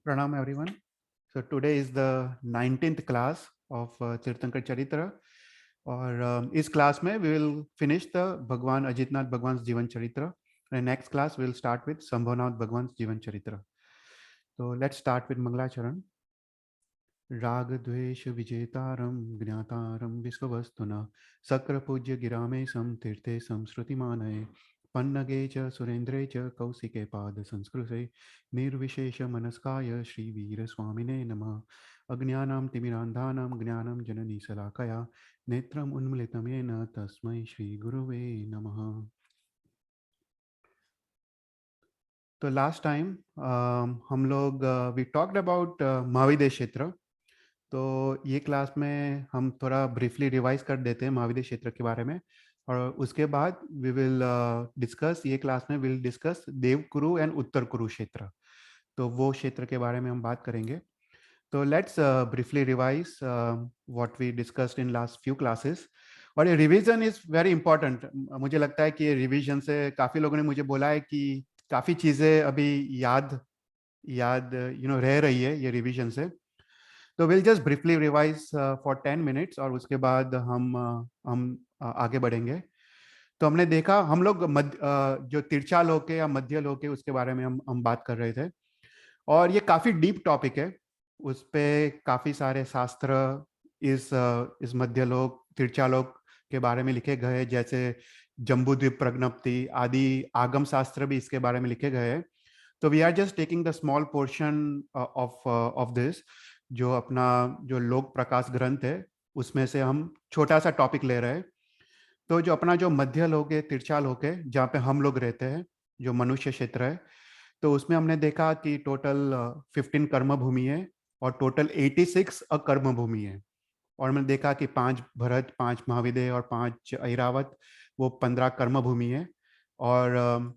Pranam everyone. So today is the 19th class of Tirthankar Charitra. और इस class में we will finish the भगवान अजितनाथ भगवान जीवन चरित्र and next class we will start with Sambhavnath भगवान जीवन चरित्र. So let's start with मंगलाचरण. राग द्वेष विजेतारं ज्ञातारं विश्ववस्तुना सक्र पूज्य गिरामे सम तीर्थे संश्रुतिमानये पन्नगे च सुरेन्द्रे च कौशिके पाद संस्कृते निर्विशेष मनस्काय श्रीवीर स्वामिने नमः. अज्ञानां तिमिरान्धानां ज्ञानं जननी शलाकया नेत्रम् उन्मिलितं येन तस्मै श्री गुरुवे नमः. तो लास्ट टाइम हम लोग वी टॉक्ड अबाउट महाविदेश क्षेत्र. तो ये क्लास में हम थोड़ा ब्रीफली रिवाइज कर देते हैं महाविद्य क्षेत्र के बारे में, और उसके बाद वी विल डिस्कस, ये क्लास में विल डिस्कस देवकुरु एंड उत्तर कुरु क्षेत्र. तो वो क्षेत्र के बारे में हम बात करेंगे. तो let's briefly revise what we discussed in last few classes. और ये रिवीजन इज वेरी इंपॉर्टेंट. मुझे लगता है कि ये रिवीजन से काफ़ी लोगों ने मुझे बोला है कि काफ़ी चीज़ें अभी याद रह रही है ये रिवीजन से. तो will just briefly revise for 10 minutes और उसके बाद हम आगे बढ़ेंगे. तो हमने देखा, हम लोग जो तिरछा लोक है या मध्य लोक है उसके बारे में हम बात कर रहे थे, और ये काफ़ी डीप टॉपिक है. उस पे काफ़ी सारे शास्त्र इस मध्य लोक तिरछा लोक के बारे में लिखे गए, जैसे जम्बूद्वीप प्रज्ञप्ति आदि आगम शास्त्र भी इसके बारे में लिखे गए हैं. तो we are just taking the small portion of this. जो लोक प्रकाश ग्रंथ है उसमें से हम छोटा सा टॉपिक ले रहे हैं. तो जो अपना जो मध्य लोक है, तिरछा लोक है, जहाँ पे हम लोग रहते हैं, जो मनुष्य क्षेत्र है, तो उसमें हमने देखा कि टोटल 15 कर्म भूमि है और टोटल 86 अकर्म भूमि है. और मैंने देखा कि 5 भरत, 5 महाविदेह और 5 ऐरावत, वो 15 कर्म भूमि है. और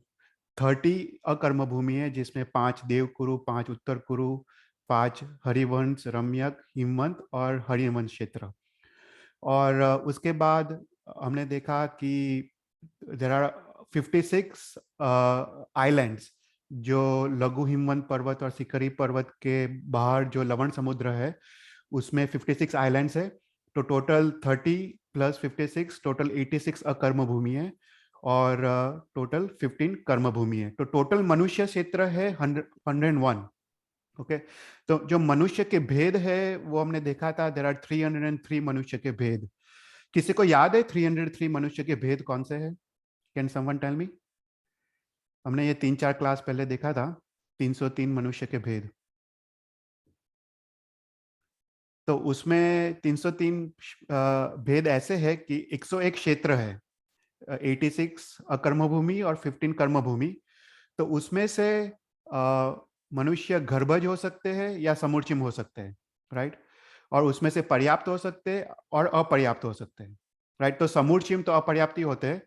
30 अकर्म भूमि है, जिसमें 5 देवकुरु, 5 उत्तर कुरु, 5 हरिवंश, रम्यक, हिमवंत और हरिवंश क्षेत्र. और उसके बाद हमने देखा कि देर आर 56 आइलैंड्स, जो लघु हिमवंत पर्वत और सिकरी पर्वत के बाहर जो लवण समुद्र है उसमें 56 आइलैंड्स है. तो टोटल 30 प्लस 56 टोटल 86 अकर्म भूमि है, और टोटल 15 कर्म भूमि है. तो टोटल मनुष्य क्षेत्र है 101. ओके. तो जो मनुष्य के भेद है वो हमने देखा था, देर आर 303 मनुष्य के भेद. किसी को याद है 303 मनुष्य के भेद कौन से है? Can someone tell me? हमने ये 3-4 क्लास पहले देखा था 303 मनुष्य के भेद. तो उसमें 303 भेद ऐसे है कि 101 क्षेत्र है, 86 अकर्म भूमि और 15 कर्म भूमि. तो उसमें से मनुष्य गर्भज हो सकते हैं या समूर्चिम हो सकते हैं, राइट. और उसमें से पर्याप्त हो सकते हैं और अपर्याप्त हो सकते हैं, राइट. तो समूर्चिम तो अपर्याप्त ही होते हैं.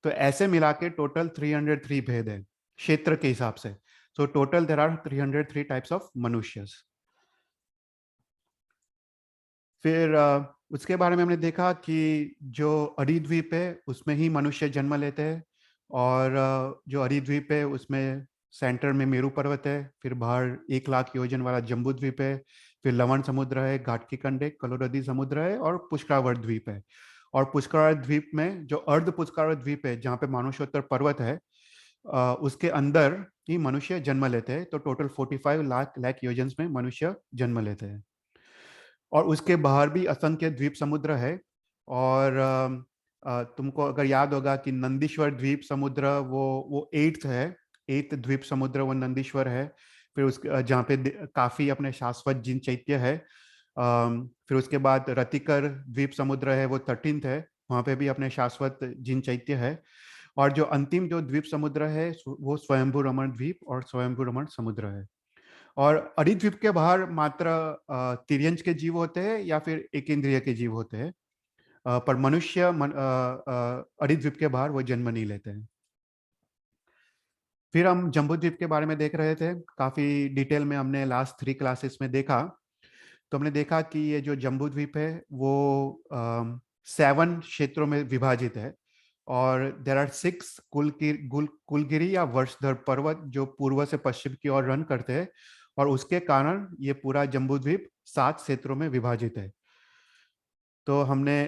तो ऐसे मिला के टोटल 303 भेद है क्षेत्र के हिसाब से. So total there are 303 types of मनुष्य. फिर उसके बारे में हमने देखा कि जो अरिद्वीप है उसमें ही मनुष्य जन्म लेते हैं. और जो अरिद्वीप है उसमें सेंटर में मेरू पर्वत है, फिर बाहर 1 लाख योजन वाला जम्बू द्वीप है, फिर लवण समुद्र है, घाटकी कंड है, कलोरदी समुद्र है, और पुष्करावर्त द्वीप है. और पुष्करावर्त द्वीप में जो अर्ध पुष्करावर्त द्वीप है जहाँ पे मानुषोत्तर पर्वत है, उसके अंदर ही मनुष्य जन्म लेते हैं. तो टोटल 45 लाख योजन में मनुष्य जन्म लेते हैं. और उसके बाहर भी असंख्य द्वीप समुद्र है. और तुमको अगर याद होगा कि नंदीश्वर द्वीप समुद्र वो 8th है, 8th द्वीप समुद्र वो नंदीश्वर है. फिर उसके जहाँ पे काफी अपने शाश्वत जिन चैत्य है. फिर उसके बाद रतिकर द्वीप समुद्र है, वो 13th है, वहाँ पे भी अपने शाश्वत जिन चैत्य है. और जो अंतिम जो द्वीप समुद्र है वो स्वयंभू रमण द्वीप और स्वयंभू रमण समुद्र है. और अरिद्वीप के बाहर मात्र तिर्यंच के जीव होते हैं या फिर एक इंद्रिय के जीव होते हैं. पर मनुष्य अरिद्वीप के बाहर वो जन्म नहीं लेते हैं. फिर हम जम्बूद्वीप के बारे में देख रहे थे, काफी डिटेल में हमने लास्ट 3 क्लासेस में देखा. तो हमने देखा कि ये जो जम्बूद्वीप है वो 7 क्षेत्रों में विभाजित है. और देर आर 6 कुलगिरी या वर्षधर पर्वत जो पूर्व से पश्चिम की ओर रन करते हैं. और उसके कारण ये पूरा जम्बूद्वीप 7 क्षेत्रों में विभाजित है। तो हमने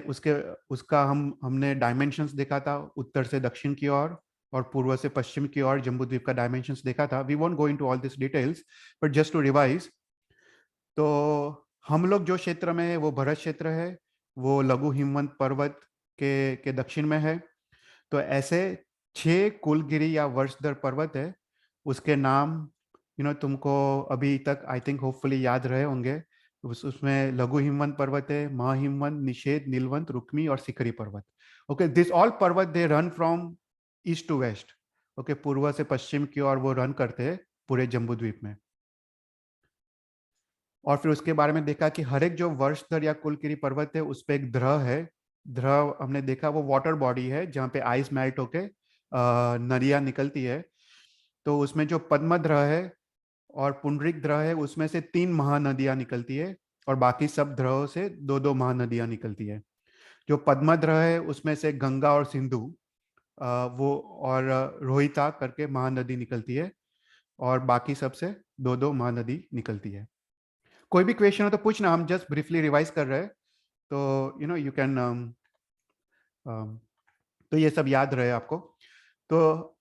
उसका हमने डायमेंशंस देखा था, उत्तर से दक्षिण की ओर और पूर्व से पश्चिम की ओर जम्बूद्वीप का डायमेंशंस देखा था। We won't go into all this details, but just to revise, तो हम लोग जो क्षेत्र में है वो भरत क्षेत्र है, वो लघु हिमवंत पर्वत के दक्षिण में है। तो ऐसे 6 कुलगिरी या वर्षधर पर्वत है, उसके नाम तुमको अभी तक आई थिंक होपफुली याद रहे होंगे। उसमें लघु हिमवंत पर्वत है, महाहिमवंत, निषेध, नीलवंत, रुक्मी और शिखरी पर्वत। ओके, दिस ऑल पर्वत they run from east to west. Okay, पूर्व से पश्चिम की ओर वो रन करते हैं पूरे जम्बूद्वीप में। और फिर उसके बारे में देखा कि हर एक जो वर्षधर या कुलगिरी पर्वत है उस पे एक ध्रव है। ध्रव हमने देखा वो वाटर बॉडी है जहाँ पे आइस मेल्ट होके नदियाँ निकलती है। तो उसमें जो पद्मध्र है और पुंडरीक ध्रव है उसमें से 3 महानदियाँ निकलती है और बाकी सब ध्रुवों से 2-2 महानदियाँ निकलती है। जो पद्मध्र है उसमें से गंगा और सिंधु वो और रोहिता करके महानदी निकलती है और बाकी सबसे 2-2 महानदी निकलती है। कोई भी क्वेश्चन हो तो पूछना, हम जस्ट ब्रीफली रिवाइज कर रहे हैं, तो यू कैन तो ये सब याद रहे आपको। तो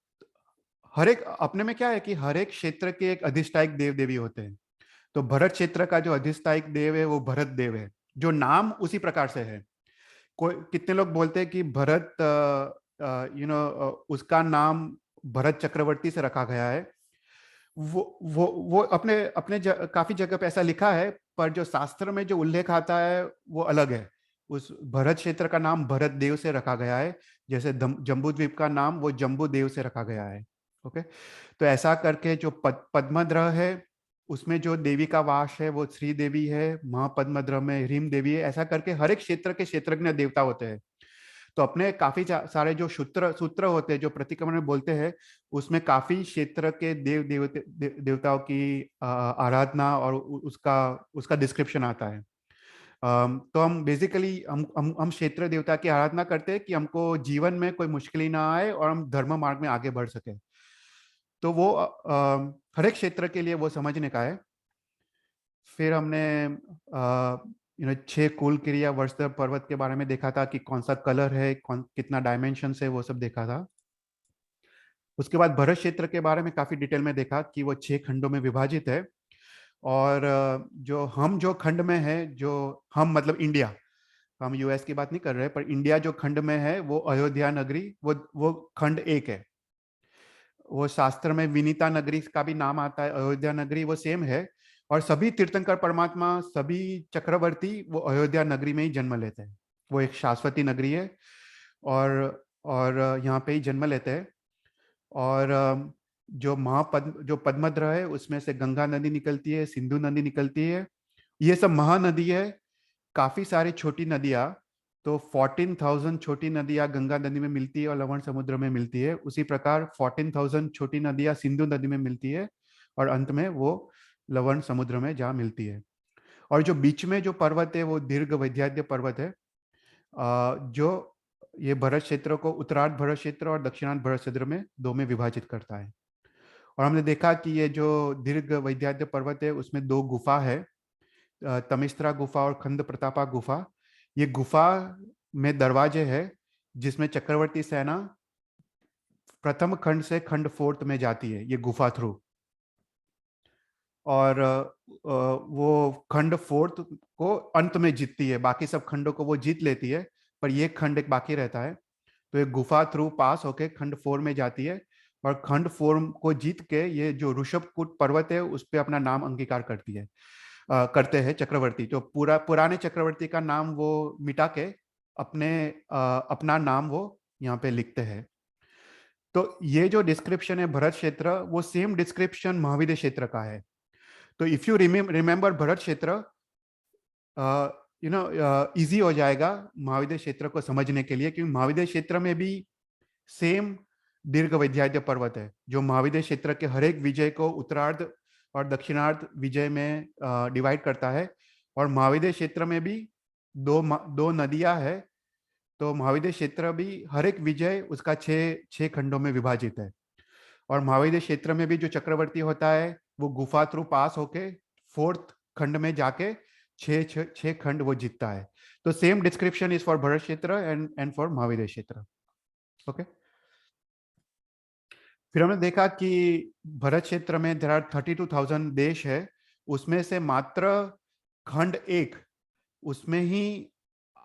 हर एक अपने में क्या है कि हर एक क्षेत्र के एक अधिष्ठायक देव देवी होते हैं। तो भरत क्षेत्र का जो अधिष्ठायक देव है वो भरत देव है, जो नाम उसी प्रकार से है। कोई कितने लोग बोलते हैं कि भरत उसका नाम भरत चक्रवर्ती से रखा गया है। वो अपने अपने काफी जगह पे ऐसा लिखा है, पर जो शास्त्र में जो उल्लेख आता है वो अलग है। उस भरत क्षेत्र का नाम भरत देव से रखा गया है, जैसे जम्बूद्वीप का नाम वो जम्बू देव से रखा गया है। ओके, तो ऐसा करके जो पद्मध्र है उसमें जो देवी का वास है वो श्री देवी है, महापद्मध्र में ह्रीम देवी है। ऐसा करके हर एक क्षेत्र के क्षेत्रज्ञ देवता होते हैं। तो अपने काफी सारे जो सूत्र सूत्र होते हैं जो प्रतिक्रमण में बोलते हैं, उसमें काफी क्षेत्र के देवताओं की आराधना और उसका उसका डिस्क्रिप्शन आता है। तो हम बेसिकली हम क्षेत्र देवता की आराधना करते हैं कि हमको जीवन में कोई मुश्किल ना आए और हम धर्म मार्ग में आगे बढ़ सके। तो वो हर एक क्षेत्र के लिए वो समझने का है। फिर हमने 6 कुल क्रिया वर्षधर पर्वत के बारे में देखा था कि कौन सा कलर है, कौन कितना डायमेंशन है, वो सब देखा था। उसके बाद भरत क्षेत्र के बारे में काफी डिटेल में देखा कि वो 6 खंडों में विभाजित है। और जो खंड में है, जो हम मतलब इंडिया, हम यूएस की बात नहीं कर रहे, पर इंडिया जो खंड में है वो अयोध्या नगरी, वो खंड एक है। वो शास्त्र में विनीता नगरी का भी नाम आता है, अयोध्या नगरी वो सेम है। और सभी तीर्थंकर परमात्मा, सभी चक्रवर्ती वो अयोध्या नगरी में ही जन्म लेते हैं। वो एक शाश्वती नगरी है और यहाँ पे ही जन्म लेते हैं। और जो पद्मध्र है उसमें से गंगा नदी निकलती है, सिंधु नदी निकलती है। ये सब महानदी है। काफी सारी छोटी नदियां, तो 14,000 छोटी नदियां गंगा नदी में मिलती है और लवण समुद्र में मिलती है। उसी प्रकार 14,000 छोटी नदियां सिंधु नदी में मिलती है और अंत में वो लवण समुद्र में जा मिलती है। और जो बीच में जो पर्वत है वो दीर्घ वैद्याद्य पर्वत है, जो ये भरत क्षेत्र को उत्तरार्ध भरत क्षेत्र और दक्षिणार्ध भरत क्षेत्र में 2 में विभाजित करता है। और हमने देखा कि ये जो दीर्घ वैद्याद्य पर्वत है उसमें 2 गुफा है, तमिस्त्रा गुफा और खंड प्रतापा गुफा। ये गुफा में दरवाजे हैं जिसमें चक्रवर्ती सेना प्रथम खंड से खंड 4 में जाती है ये गुफा थ्रू। और वो खंड 4 को अंत में जीतती है, बाकी सब खंडों को वो जीत लेती है, पर ये खंड एक बाकी रहता है। तो ये गुफा थ्रू पास होके खंड 4 में जाती है और खंड 4 को जीत के ये जो ऋषभकूट पर्वत है उस पर अपना नाम अंगीकार करती है, करते हैं चक्रवर्ती। जो पुराने चक्रवर्ती का नाम वो मिटा के अपना नाम वो यहाँ पे लिखते हैं। तो ये जो डिस्क्रिप्शन है भरत क्षेत्र, वो सेम डिस्क्रिप्शन महाविद्य क्षेत्र का है। तो इफ यू रिमेंबर भरत क्षेत्र, इजी हो जाएगा महाविद्य क्षेत्र को समझने के लिए, क्योंकि महाविद्य क्षेत्र में भी सेम दीर्घ वैद्याद्य पर्वत है जो महाविद्य क्षेत्र के हर एक विजय को उत्तरार्ध और दक्षिणार्ध विजय में डिवाइड करता है। और महाविद्य क्षेत्र में भी दो नदियां है, तो महाविद्य क्षेत्र भी हर एक विजय उसका 6 खंडों में विभाजित है। और महाविद्य क्षेत्र में भी जो चक्रवर्ती होता है वो गुफा थ्रू पास होके फोर्थ खंड में जाके छह खंड वो जीतता है। तो same description is for Bharat क्षेत्र एंड फॉर महाविदेश क्षेत्र। ओके, फिर हमने देखा कि भरत क्षेत्र में देर आर 32,000 देश है, उसमें से मात्र खंड एक उसमें ही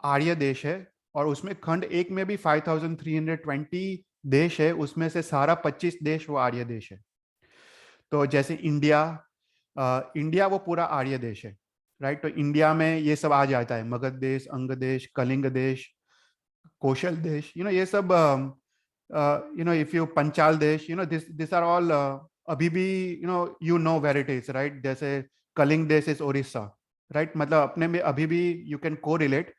आर्य देश है, और उसमें खंड एक में भी 5,320 देश है, उसमें से सारा 25 देश वो आर्य देश है। तो जैसे इंडिया, इंडिया वो पूरा आर्य देश है, राइट। तो इंडिया में ये सब आ जाता है, मगध देश, अंग देश, कलिंग देश, कौशल देश, ये सब, इफ यू पंचाल देश, दिस आर ऑल अभी भी, you know where it is, right. जैसे कलिंग देश इज ओडिशा, राइट, मतलब अपने में अभी भी यू कैन को रिलेट।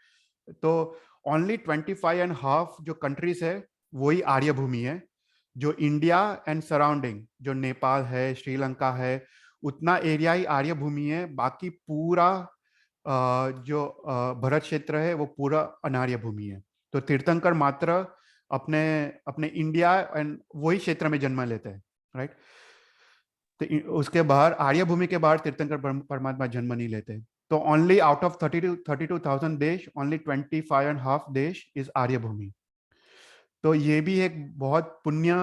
तो ओनली 25.5 जो कंट्रीज है वही आर्य भूमि है। जो इंडिया एंड सराउंडिंग, जो नेपाल है, श्रीलंका है, उतना एरिया ही आर्य भूमि है। बाकी पूरा जो भरत क्षेत्र है वो पूरा अनार्य भूमि है। तो तीर्थंकर मात्र अपने अपने इंडिया एंड वही क्षेत्र में जन्म लेते हैं, राइट। तो उसके बाहर, आर्य भूमि के बाहर तीर्थंकर परमात्मा जन्म नहीं लेते। तो ओनली आउट ऑफ 32,000 देश, ओनली 25.5 देश इज आर्य भूमि। तो ये भी एक बहुत पुण्य,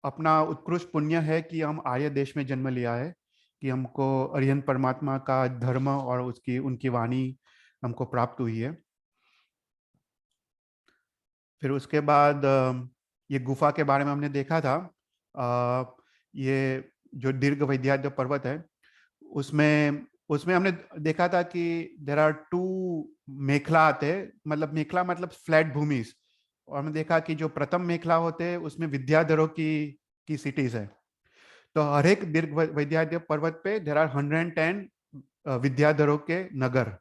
अपना उत्कृष्ट पुण्य है कि हम आर्य देश में जन्म लिया है, कि हमको अरिहंत परमात्मा का धर्म और उसकी उनकी वाणी हमको प्राप्त हुई है। फिर उसके बाद ये गुफा के बारे में हमने देखा था। ये जो दीर्घ वैद्यनाथ पर्वत है, उसमें उसमें हमने देखा था कि देर आर टू मेखला आते हैं, मतलब मेखला मतलब फ्लैट भूमिस। और हमने देखा कि जो प्रथम मेखला होते हैं उसमें विद्याधरों की सिटीज है। तो हर एक दीर्घ वैद्यनाथ पर्वत पे देर आर 110 विद्याधरों के नगर।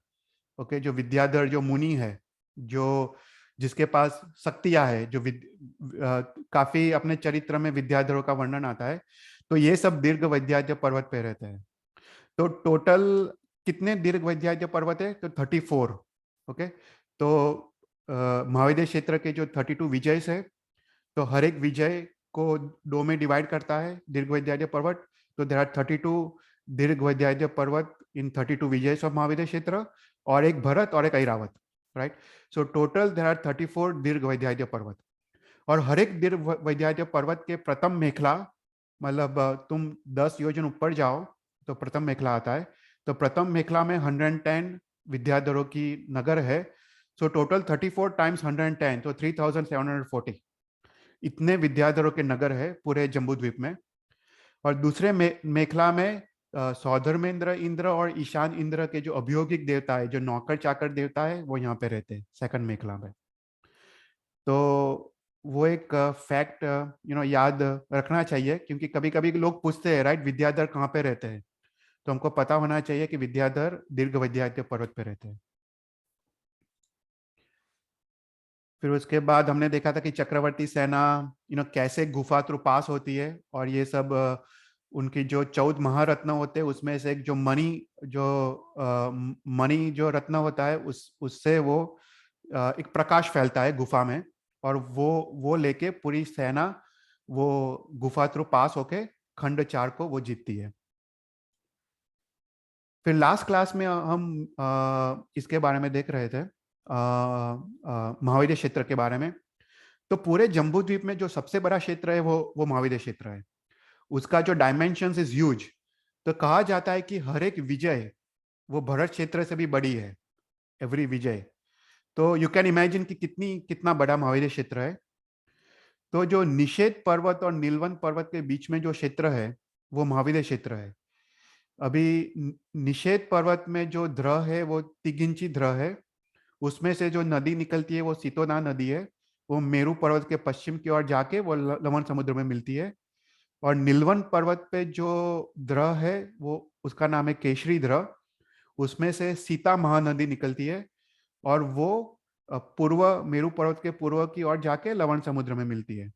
ओके, जो विद्याधर, जो मुनि है, जो जिसके पास शक्तियां है, जो काफी अपने चरित्र में विद्याधरों का वर्णन आता है। तो ये सब दीर्घ वैद्यनाथ पर्वत पे रहते हैं। तो टोटल कितने दीर्घ वैद्यनाथ पर्वत है? तो 34। ओके, तो महाविद्य क्षेत्र के जो 32 विजय है, तो हर एक विजय को दो में डिवाइड करता है दीर्घ वैद्यनाथ पर्वत। तो देर आर 32 दीर्घ वैद्यनाथ पर्वत इन 32 विजय ऑफ महाविद्य क्षेत्र, और एक भरत और एक Airavat, right. So total there are 34 दीर्घ वैद्यनाथ पर्वत। और हर एक दीर्घ वैद्यनाथ पर्वत के प्रथम मेखला, मतलब तुम 10 योजन ऊपर जाओ तो प्रथम मेखला आता है। तो प्रथम मेखला में 110 विद्याधरों की नगर है। सो टोटल 34 टाइम्स 110, तो 3,740 इतने विद्याधरों के नगर है पूरे जम्बू द्वीप में। और दूसरे मेखला में सौधर्मेंद्र इंद्र और ईशान इंद्र के जो अभियोगिक देवता है, जो नौकर चाकर देवता है, वो यहाँ पे रहते हैं सेकंड मेखला में। तो वो एक फैक्ट याद रखना चाहिए, क्योंकि कभी कभी लोग पूछते हैं, राइट, विद्याधर कहाँ पे रहते हैं। तो हमको पता होना चाहिए कि विद्याधर दीर्घ वैद्यनाथ पर्वत पे रहते हैं। फिर उसके बाद हमने देखा था कि चक्रवर्ती सेना कैसे गुफा थ्रू पास होती है, और ये सब उनकी जो 14 महारत्न होते हैं उसमें से एक जो मणि जो रत्न होता है, उससे वो एक प्रकाश फैलता है गुफा में, और वो लेके पूरी सेना वो गुफा थ्रू पास होके खंड 4 को वो जीतती है। फिर लास्ट क्लास में हम इसके बारे में देख रहे थे, महाविद्य क्षेत्र के बारे में। तो पूरे जम्बू द्वीप में जो सबसे बड़ा क्षेत्र है वो महाविद्य क्षेत्र है। उसका जो डायमेंशंस इज ह्यूज। तो कहा जाता है कि हर एक विजय वो भरत क्षेत्र से भी बड़ी है, एवरी विजय। तो यू कैन इमेजिन कि कितना बड़ा महाविद्य क्षेत्र है। तो जो निषेध पर्वत और नीलवंत पर्वत के बीच में जो क्षेत्र है वो महाविद्य क्षेत्र है। अभी निषेध पर्वत में जो द्रह है वो तिगिंची द्रह है। उसमें से जो नदी निकलती है वो सीतोना नदी है। वो मेरू पर्वत के पश्चिम की ओर जाके वो लवण समुद्र में मिलती है। और नीलवंत पर्वत पे जो द्रह है वो उसका नाम है केशरी द्रह। उसमें से सीता महानदी निकलती है, और वो पूर्व मेरू पर्वत के पूर्व की ओर जाके लवण समुद्र में मिलती है।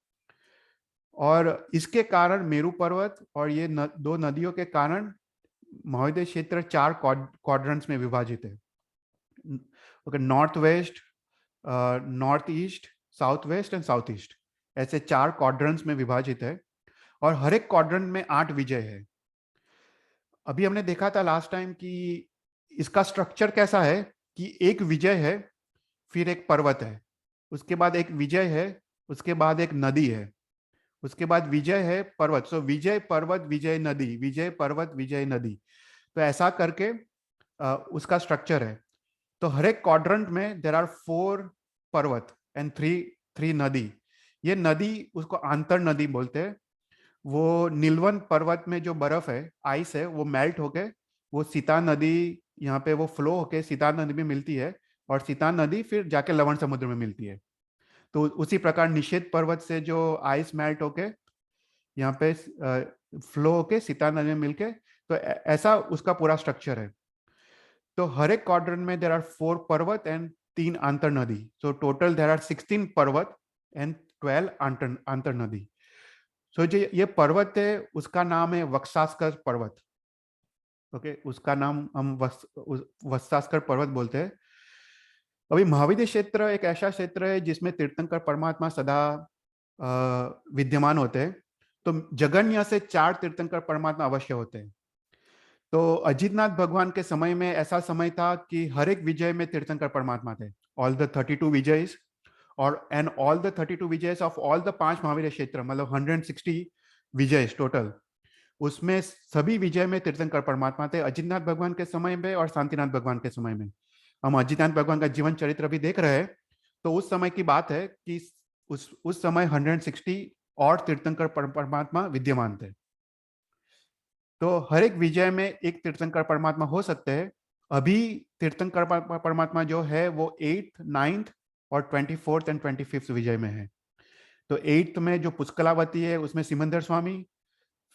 और इसके कारण मेरू पर्वत और ये दो नदियों के कारण महाविद्य क्षेत्र 4 क्वाड्रेंट्स में विभाजित है। Okay, north west, north east, south west and south east, ऐसे 4 क्वाड्रेंट्स में विभाजित है। और हर एक क्वाड्रेंट में 8 विजय है। अभी हमने देखा था लास्ट टाइम कि इसका स्ट्रक्चर कैसा है कि एक विजय है, फिर एक पर्वत है, उसके बाद एक विजय है, उसके बाद एक नदी है, उसके बाद विजय है पर्वत। सो विजय पर्वत विजय नदी, विजय पर्वत विजय नदी। तो ऐसा करके उसका स्ट्रक्चर है। तो हर एक क्वाड्रेंट में देर आर 4 पर्वत एंड 3 नदी। ये नदी उसको आंतर नदी बोलते हैं। वो नीलवन पर्वत में जो बर्फ है, आइस है, वो मेल्ट होके वो सीता नदी यहाँ पे वो फ्लो होके सीता नदी में मिलती है, और सीता नदी फिर जाके लवण समुद्र में मिलती है। तो उसी प्रकार निषेध पर्वत से जो आइस मेल्ट होके यहाँ पे फ्लो होके सीता नदी में मिलके, तो ऐसा उसका पूरा स्ट्रक्चर है। तो हर एक क्वाड्रेंट में देर आर 4 पर्वत एंड 3 आंतर नदी। सो टोटल देर आर 16 पर्वत एंड 12 आंतर नदी। सो जो ये पर्वत है उसका नाम है वत्सास्कर पर्वत। ओके, उसका नाम हम वत्सास्कर पर्वत बोलते हैं। अभी महाविद्य क्षेत्र एक ऐसा क्षेत्र है जिसमें तीर्थंकर परमात्मा सदा विद्यमान होते हैं। तो जगन्य से 4 तीर्थंकर परमात्मा अवश्य होते हैं। तो अजितनाथ भगवान के समय में ऐसा समय था कि हर एक विजय में तीर्थंकर परमात्मा थे, ऑल द 32 विजयस, और and all the 32 Vijay's of all the 5 Mahavir क्षेत्र, मतलब 160 विजय टोटल, उसमें सभी विजय में तीर्थंकर परमात्मा थे, अजितनाथ भगवान के समय में और शांतिनाथ भगवान के समय में। हम अजितनाथ भगवान का जीवन चरित्र भी देख रहे हैं। तो उस समय की बात है कि उस समय 160 और तीर्थंकर परमात्मा विद्यमान थे। तो हर एक विजय में एक तीर्थंकर परमात्मा हो सकते हैं। अभी तीर्थंकर परमात्मा जो है वो 8th 9th और 24th एंड 25th विजय में है। तो 8th में जो पुष्कलावती है उसमें सिमंदर स्वामी,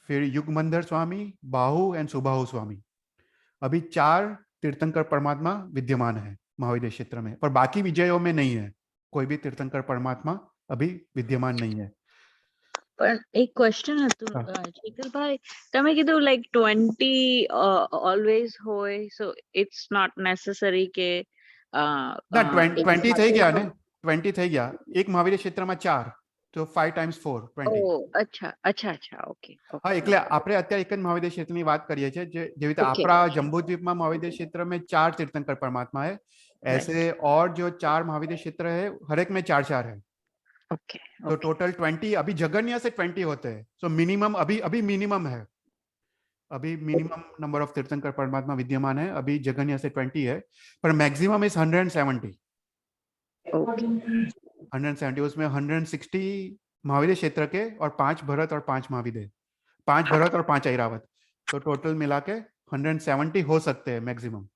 फिर युगमंदर स्वामी, बाहु एंड सुबाहु स्वामी। अभी 4 तीर्थंकर परमात्मा विद्यमान है महाविद्य क्षेत्र में, पर बाकी विजयों में नहीं है, कोई भी तीर्थंकर परमात्मा अभी विद्यमान नहीं है। પણ એક ક્વેશ્ચન હતું શેખરભાઈ, તમે કીધું લાઈક 20 ઓલવેઝ હોય, સો ઇટ્સ નોટ નેસેસરી કે ના 20 થઈ ગયા ને, 20 થઈ ગયા એક મહાવીર ક્ષેત્રમાં 4, તો 5 times 4 20. અચ્છા અચ્છા અચ્છા, ઓકે હા, એટલે આપણે અત્યારે એક જ મહાવિદ્ય ક્ષેત્રની વાત કરીએ છીએ, જેવી રીતે આપણા જંબુદ્વીપમાં મહાવિદ્ય ક્ષેત્ર में 4 तीर्थंकर परमात्मा है, ऐसे और जो 4 महाविद्य क्षेत्र है हर एक में 4 है। ओके, तो टोटल 20, अभी जगन्य से 20 होते हैं। सो मिनिमम अभी मिनिमम है, अभी मिनिमम नंबर ऑफ तीर्थंकर परमात्मा विद्यमान है, अभी जगन्य से 20 है, पर मैक्सिमम इज 170। 170, उसमें 160 महाविद्य क्षेत्र के और 5 भरत और 5 महाविद्य, 5 भरत और 5 ऐरावत, तो टोटल मिला के 170 हो सकते हैं मैक्सिमम।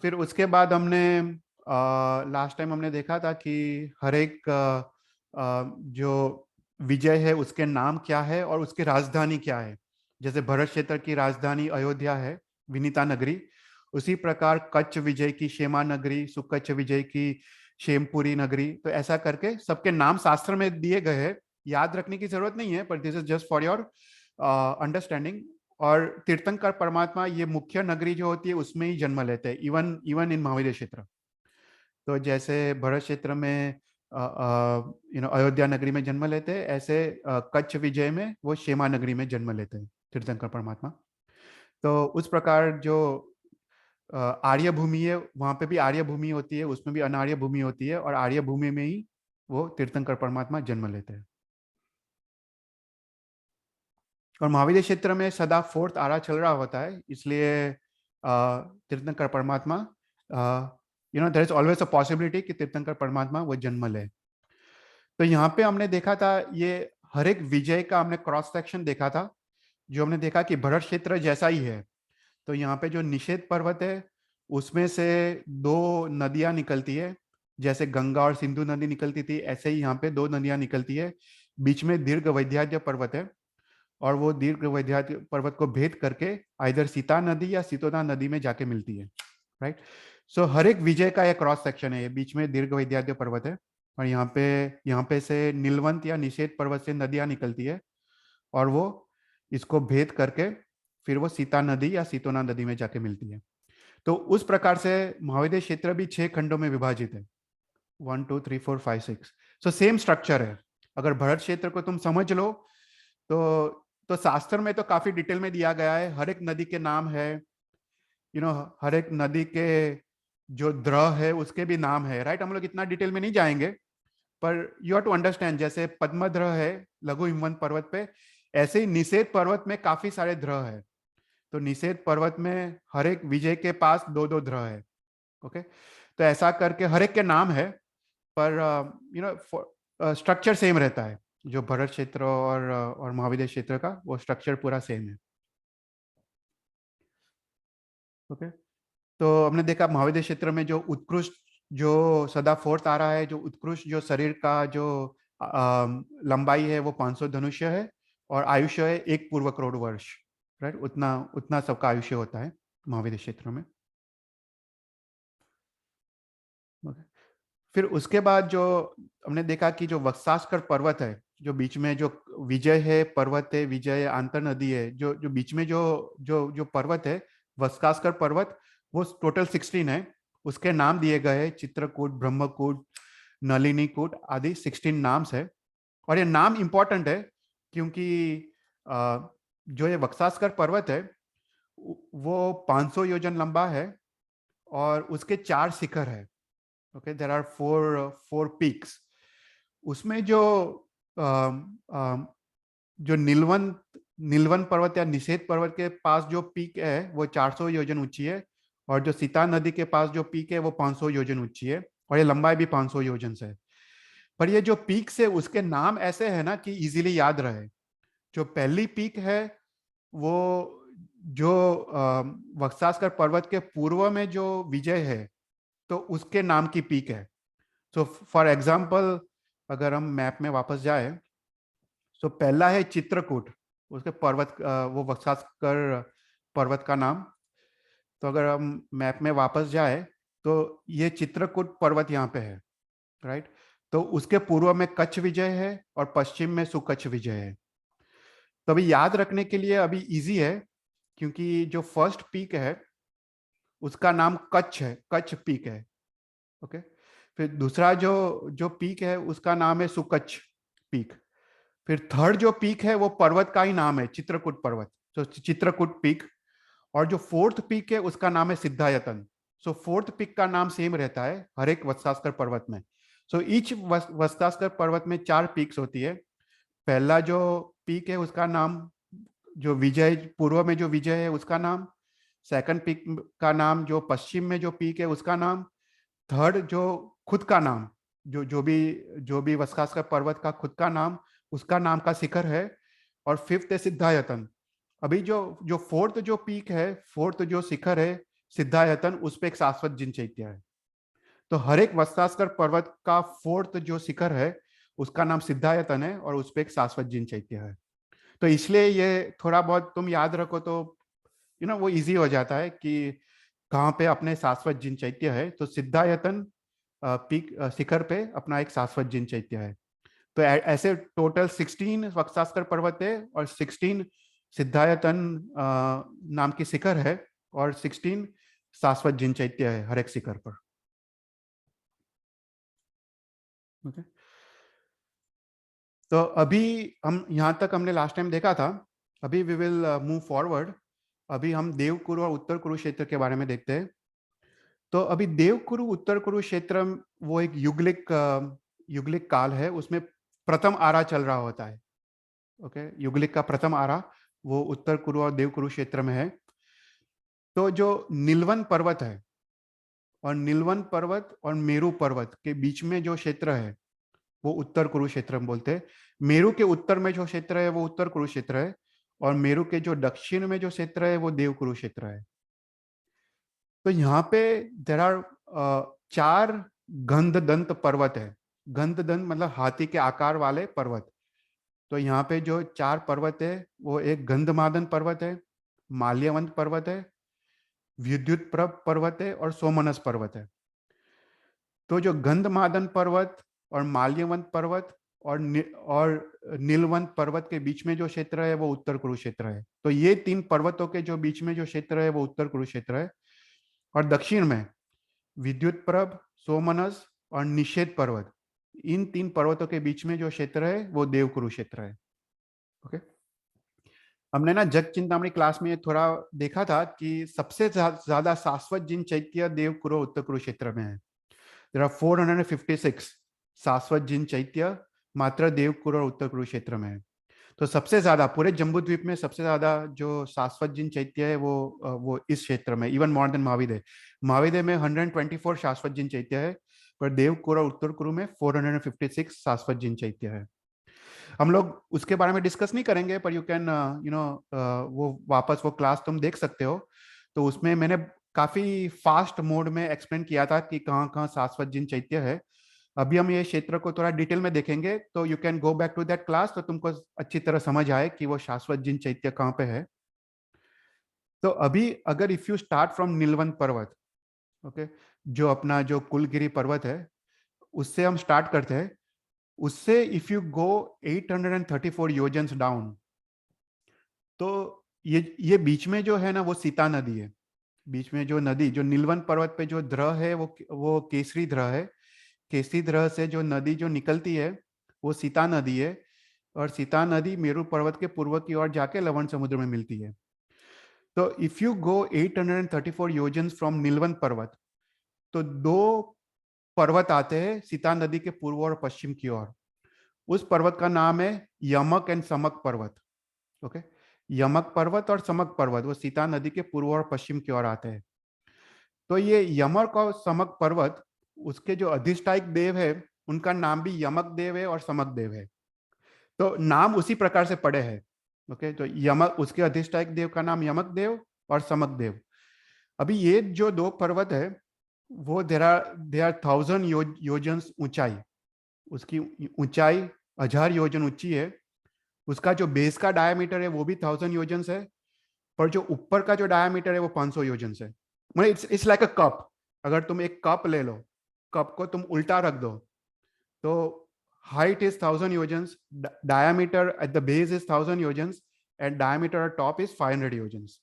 फिर उसके बाद हमने लास्ट टाइम हमने देखा था कि हर एक जो विजय है उसके नाम क्या है और उसकी राजधानी क्या है। जैसे भरत क्षेत्र की राजधानी अयोध्या है, विनीता नगरी, उसी प्रकार कच्छ विजय की क्षेमा नगरी, सुकच्छ विजय की क्षेमपुरी नगरी। तो ऐसा करके सबके नाम शास्त्र में दिए गए हैं, याद रखने की जरूरत नहीं है, पर this is just for your understanding. और तीर्थंकर परमात्मा ये मुख्य नगरी जो होती है उसमें ही जन्म लेते हैं, इवन इन महाविद्य क्षेत्र। तो जैसे भरत क्षेत्र में अयोध्या नगरी में जन्म लेते हैं, ऐसे कच्छ विजय में वो क्षेमा नगरी में जन्म लेते हैं तीर्थंकर परमात्मा। तो उस प्रकार जो आर्य भूमि है वहां पे भी आर्य भूमि होती है, उसमें भी अनार्य भूमि होती है, और आर्य भूमि में ही वो तीर्थंकर परमात्मा जन्म लेते हैं। और महाविद्य क्षेत्र में सदा 4th आरा चल रहा होता है, इसलिए तीर्थंकर परमात्मा there is always a possibility कि तीर्थंकर परमात्मा वो जन्म ले। तो यहाँ पे हमने देखा था ये हर एक विजय का हमने क्रॉस सेक्शन देखा था, जो हमने देखा कि भरत क्षेत्र जैसा ही है। तो यहाँ पे जो निषेध पर्वत है उसमें से 2 नदियां निकलती है, जैसे गंगा और सिंधु नदी निकलती थी, ऐसे ही यहाँ पे 2 नदियां निकलती है। बीच में दीर्घ वैद्याद्य पर्वत है, और वो दीर्घ वैद्याद्य पर्वत को भेद करके आइदर सीता नदी या सीतोना नदी में जाके मिलती है, राइट। सो हर एक विजय का एक क्रॉस सेक्शन है, ये बीच में दीर्घ वैद्याद्य पर्वत है, और यहाँ पे से नीलवंत या निषेध पर्वत से नदियां निकलती है, और वो इसको भेद करके फिर वो सीता नदी या सीतोना नदी में जाके मिलती है। तो उस प्रकार से महाविद्य क्षेत्र भी 6 खंडों में विभाजित है, 1 2 3 4 5 6। सो सेम स्ट्रक्चर है, अगर भरत क्षेत्र को तुम समझ लो तो शास्त्र में तो काफी डिटेल में दिया गया है, हर एक नदी के नाम है, हर एक नदी के जो द्रव है उसके भी नाम है, राइट। हम लोग इतना डिटेल में नहीं जाएंगे, पर यू हैव टू अंडरस्टैंड, जैसे पद्मध्र है लघु हिमवंत पर्वत पे, ऐसे ही निषेध पर्वत में काफी सारे द्रव है। तो निषेध पर्वत में हर एक विजय के पास दो दो द्रव है। ओके, तो ऐसा करके हर एक के नाम है, पर स्ट्रक्चर सेम रहता है। जो भरत क्षेत्र और महाविद्य क्षेत्र का वो स्ट्रक्चर पूरा सेम है। ओके, तो हमने देखा महाविद्य क्षेत्र में जो उत्कृष्ट, जो सदा फोर्थ आ रहा है, जो उत्कृष्ट जो शरीर का जो लंबाई है वो 500 धनुष्य है, और आयुष्य है 1 पूर्व करोड़ वर्ष, राइट। उतना उतना सबका आयुष्य होता है महाविद्य क्षेत्र में। Okay. फिर उसके बाद जो हमने देखा कि जो वत्सास्कर पर्वत है, जो बीच में जो विजय है पर्वत है, विजय आंतर नदी है, जो जो बीच में जो जो जो पर्वत है वत्सास्कर पर्वत, वो टोटल 16 है। उसके नाम दिए गए हैं चित्रकूट, ब्रह्मकूट, नलिनी कूट आदि 16 नाम्स है। और ये नाम इंपॉर्टेंट है क्योंकि जो ये वत्सास्कर पर्वत है वो 500 योजन लंबा है और उसके 4 शिखर है। Okay, there are four peaks. उसमें जो जो नीलवन पर्वत या निषेध पर्वत के पास जो पीक है वो 400 योजन ऊंची है, और जो सीता नदी के पास जो पीक है वो 500 योजन ऊंची है, और ये लंबाई भी 500 योजन से है। पर ये जो पीक से उसके नाम ऐसे है ना कि इजीली याद रहे। जो पहली पीक है वो जो वत्सास्कर पर्वत के पूर्व में जो विजय है तो उसके नाम की पीक है। तो फॉर एग्जाम्पल अगर हम मैप में वापस जाए तो पहला है चित्रकूट, उसके पर्वत वो वत्सास्कर पर्वत का नाम। तो अगर हम मैप में वापस जाए तो ये चित्रकूट पर्वत यहाँ पे है, राइट। तो उसके पूर्व में कच्छ विजय है और पश्चिम में सुकच्छ विजय है। तो अभी याद रखने के लिए अभी इजी है क्योंकि जो फर्स्ट पीक है उसका नाम कच्छ है, कच्छ पीक है। ओके, फिर दूसरा जो जो पीक है उसका नाम है सुकच्छ पीक। फिर थर्ड जो पीक है वो पर्वत का ही नाम है, चित्रकूट पर्वत, तो चित्रकूट पीक। और जो फोर्थ पीक है उसका नाम है सिद्धायतन। सो फोर्थ पीक का नाम सेम रहता है हर एक वत्सास्कर पर्वत में। सो ईच वत्सास्कर पर्वत में 4 पीक्स होती है। पहला जो पीक है उसका नाम, जो विजय पूर्व में जो विजय है उसका नाम। सेकंड पीक का नाम, जो पश्चिम में जो पीक है उसका नाम। थर्ड जो खुद का नाम, जो भी वत्सास्कर पर्वत का खुद का नाम, उसका नाम का शिखर है। और फिफ्थ है सिद्धायतन। अभी जो जो फोर्थ जो पीक है, फोर्थ जो शिखर है सिद्धायतन, उस पे एक शाश्वत जिन चैत्य है। तो हर एक वत्सास्कर पर्वत का फोर्थ जो शिखर है उसका नाम सिद्धायतन है और उस पे एक शाश्वत जिन चैत्य है। तो इसलिए ये थोड़ा बहुत तुम याद रखो तो वो इजी हो जाता है कि कहाँ पे अपने शाश्वत जिन चैत्य है। तो सिद्धायतन पीक शिखर पे अपना एक शाश्वत जिन चैत्य है। तो ऐसे टोटल 16 वत्सास्कर पर्वत है और 16 सिद्धायतन नाम की शिखर है और 16 शाश्वत जिन चैत्य है हर एक शिखर पर। ओके, तो अभी हम यहाँ तक हमने लास्ट टाइम देखा था। अभी वी विल मूव फॉरवर्ड। अभी हम देवकुरु और उत्तर कुरु क्षेत्र के बारे में देखते हैं। तो अभी देवकुरु उत्तर कुरु क्षेत्र वो एक युगलिक काल है, उसमें प्रथम आरा चल रहा होता है। ओके, युगलिक का प्रथम आरा वो उत्तर कुरु और देवकुरु क्षेत्र में है। तो जो नीलवन पर्वत है और नीलवन पर्वत और मेरू पर्वत के बीच में जो क्षेत्र है वो उत्तर कुरु क्षेत्र में बोलते हैं। मेरू के उत्तर में जो क्षेत्र है वो उत्तर कुरु क्षेत्र है, और मेरू के जो दक्षिण में जो क्षेत्र है वो देवकुरु क्षेत्र है। तो यहाँ पे देर आर 4 गंधदंत पर्वत है। गंधदंत मतलब हाथी के आकार वाले पर्वत। तो यहाँ पे जो 4 पर्वत है वो एक गंधमादन पर्वत है, माल्यवंत पर्वत है, विद्युत प्रभ पर्वत है और सोमनस पर्वत है। तो जो गंधमादन पर्वत और माल्यवंत पर्वत और नीलवंत पर्वत के बीच में जो क्षेत्र है वो उत्तर कुरु क्षेत्र है। तो ये 3 पर्वतों के जो बीच में जो क्षेत्र है वो उत्तर कुरु क्षेत्र है। और दक्षिण में विद्युत प्रभ, सोमनस और निषेध पर्वत, इन 3 पर्वतों के बीच में जो क्षेत्र है वो देवकुरु क्षेत्र है। ओके, हमने ना जग चिंतामणि क्लास में थोड़ा देखा था कि सबसे ज्यादा शाश्वत जिन चैत्य देवकुरु उत्तर कुरु क्षेत्र में है। देयर आर 456 शाश्वत जिन चैत्य मात्र देवकुरु और उत्तर कुरु क्षेत्र में है। तो सबसे ज्यादा पूरे जम्बू द्वीप में सबसे ज्यादा जो शाश्वत जिन चैत्य है वो इस क्षेत्र में, इवन मोर देन महाविदे। महाविदे में 124 शाश्वत जिन चैत्य है, पर देवकुरु और उत्तर कुरु में 456 शाश्वत जिन चैत्य है। हम लोग उसके बारे में डिस्कस नहीं करेंगे, पर यू कैन वो वापस वो क्लास तुम देख सकते हो। तो उसमें मैंने काफी फास्ट मोड में एक्सप्लेन किया था कि कहाँ कहाँ शाश्वत जिन चैत्य है। अभी हम ये क्षेत्र को थोड़ा डिटेल में देखेंगे, तो you can go back to that class, तो तुमको अच्छी तरह समझ आए कि वो शाश्वत जिन चैत्य कहाँ पे है। तो अभी अगर इफ यू स्टार्ट फ्रॉम नीलवंत पर्वत, ओके, जो अपना जो कुलगिरी पर्वत है, उससे हम स्टार्ट करते हैं। उससे इफ यू गो 834 योजन्स डाउन, तो ये बीच में जो है ना वो सीता नदी है। बीच में जो नदी, जो नीलवंत पर्वत पे जो द्रह है वो केसरी द्रह है। केसरी द्रह से जो नदी जो निकलती है वो सीता नदी है, और सीता नदी मेरू पर्वत के पूर्व की ओर जाके लवण समुद्र में मिलती है। तो इफ यू गो 834 योजन्स फ्रॉम नीलवंत पर्वत, तो दो पर्वत आते हैं सीता नदी के पूर्व और पश्चिम की ओर। उस पर्वत का नाम है यमक एंड समक पर्वत। ओके, यमक पर्वत और समक पर्वत वो सीता नदी के पूर्व और पश्चिम की ओर आते हैं। तो ये यमक और समक पर्वत, उसके जो अधिष्ठायक देव है उनका नाम भी यमक देव है और समक देव है। तो नाम उसी प्रकार से पड़े हैं। ओके, तो यमक, उसके अधिष्ठायक देव का नाम यमक देव और समक देव। अभी ये जो दो पर्वत है वो दे आर 1000 योजन ऊंचाई। उसकी ऊंचाई 1000 योजन ऊंची है। उसका जो बेस का डायमीटर है वो भी 1000 योजन है, पर जो ऊपर का जो डायमीटर है वो 500 योजन है। मतलब इट्स लाइक अ कप। अगर तुम एक कप ले लो, कप को तुम उल्टा रख दो, तो height is 1000 yojans, diameter at the base is 1000 yojans, and diameter at top is 500 yojans.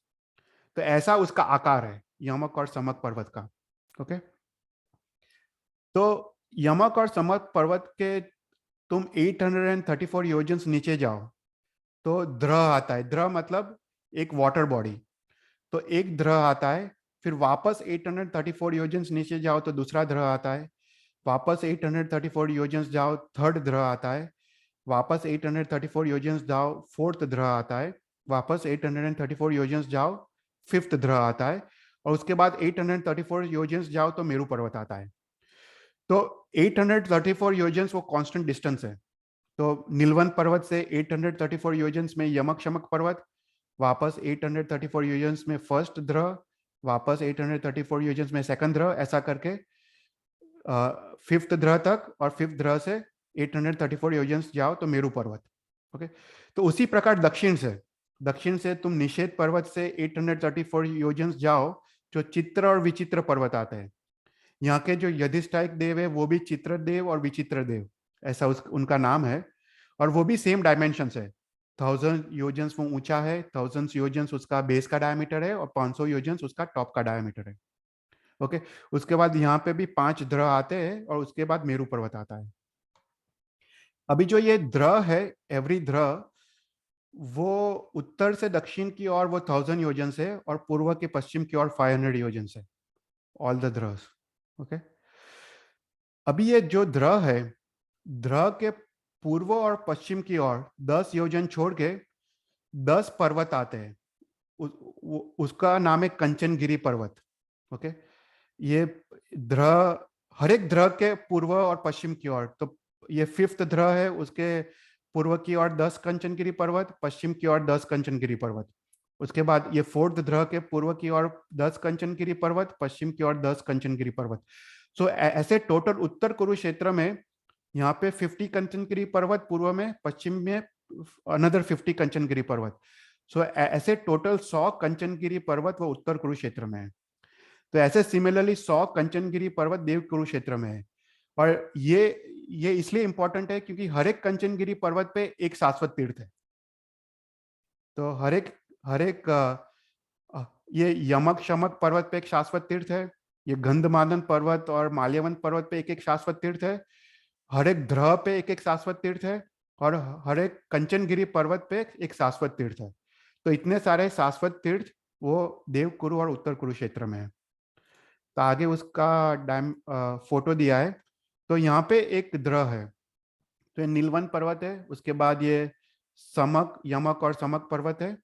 तो ऐसा उसका आकार है यमक और समक पर्वत का। ओके, तो यमक और समक पर्वत के तुम 834 योजन्स नीचे जाओ तो द्रह आता है। द्रह मतलब एक वाटर बॉडी। तो एक द्रह आता है, फिर वापस 834 योजन्स नीचे जाओ तो दूसरा द्रह आता है, वापस 834 योजन्स जाओ थर्ड द्रह आता है, वापस 834 योजन्स जाओ फोर्थ द्रह आता है, वापस 834 योजन्स जाओ फिफ्थ द्रह आता है, और उसके बाद 834 योजन्स जाओ तो मेरू पर्वत आता है। तो 834 योजन्स वो कांस्टेंट डिस्टेंस है। तो नीलवंत पर्वत से 834 योजन्स में यमक शमक पर्वत, वापस 834 योजन्स में फर्स्ट द्रह, वापस 834 योजन्स में सेकंड द्रह, ऐसा करके फिफ्थ द्रह तक, और फिफ्थ द्रह से 834 योजन्स जाओ तो मेरू पर्वत। ओके, तो उसी प्रकार दक्षिण से तुम निषेध पर्वत से 834 योजन्स जाओ, जो चित्र और विचित्र पर्वत आते हैं। यहाँ के जो यधिष्ठायक देव है वो भी चित्र देव और विचित्र देव, ऐसा उनका नाम है। और वो भी सेम डायमेंशन है। 1000 योजन्स वो ऊंचा है, 1000 योजन्स उसका बेस का डायमीटर है, और 500 योजन्स उसका टॉप का डायमीटर है। ओके, उसके बाद यहाँ पे भी 5 द्रह आते हैं, और उसके बाद मेरू पर्वत आता है। अभी जो ये द्रह है, एवरी द्रह वो उत्तर से दक्षिण की ओर वो 1000 योजन है, और पूर्व के पश्चिम की ओर 500 योजन है, ऑल द द्रह। ओके, अभी ये जो द्रह है, द्रह के पूर्व और पश्चिम की ओर 10 योजन छोड़ के 10 पर्वत आते हैं। उसका नाम है कंचनगिरी पर्वत। ओके, ये द्रह, हर एक द्रह के पूर्व और पश्चिम की ओर, तो ये फिफ्थ द्रह है, उसके पूर्व की ओर 10 कंचनगिरी पर्वत, पश्चिम की ओर 10 कंचनगिरी पर्वत। उसके बाद ये फोर्थ द्रह के पूर्व की ओर 10 कंचनगिरी पर्वत, पश्चिम की ओर 10 कंचनगिरी पर्वत। सो ऐसे टोटल उत्तर कुरु क्षेत्र में यहाँ पे 50 कंचनगिरी पर्वत, पूर्व में, पश्चिम में अनदर 50 कंचनगिरी पर्वत। सो ऐसे टोटल 100 कंचनगिरी पर्वत वो उत्तर कुरु क्षेत्र में है। तो ऐसे सिमिलरली 100 कंचनगिरी पर्वत देव कुरु क्षेत्र में है। और ये इसलिए इंपॉर्टेंट है क्योंकि हर एक कंचनगिरी पर्वत पे एक शाश्वत तीर्थ है। तो हर एक ये यमक शमक पर्वत पे एक शाश्वत तीर्थ है, ये गंधमादन पर्वत और माल्यवंत पर्वत पे एक एक शाश्वत तीर्थ है, हर एक ध्रुव पे एक एक शाश्वत तीर्थ है और हर एक कंचनगिरी पर्वत पे एक शाश्वत तीर्थ है। तो इतने सारे शाश्वत तीर्थ वो देवकुरु और उत्तर कुरुक्षेत्र में है। तो आगे उसका फोटो दिया है। तो यहाँ पे एक ध्रुव है, तो ये नीलवन पर्वत है, उसके बाद ये समक, यमक और समक पर्वत है,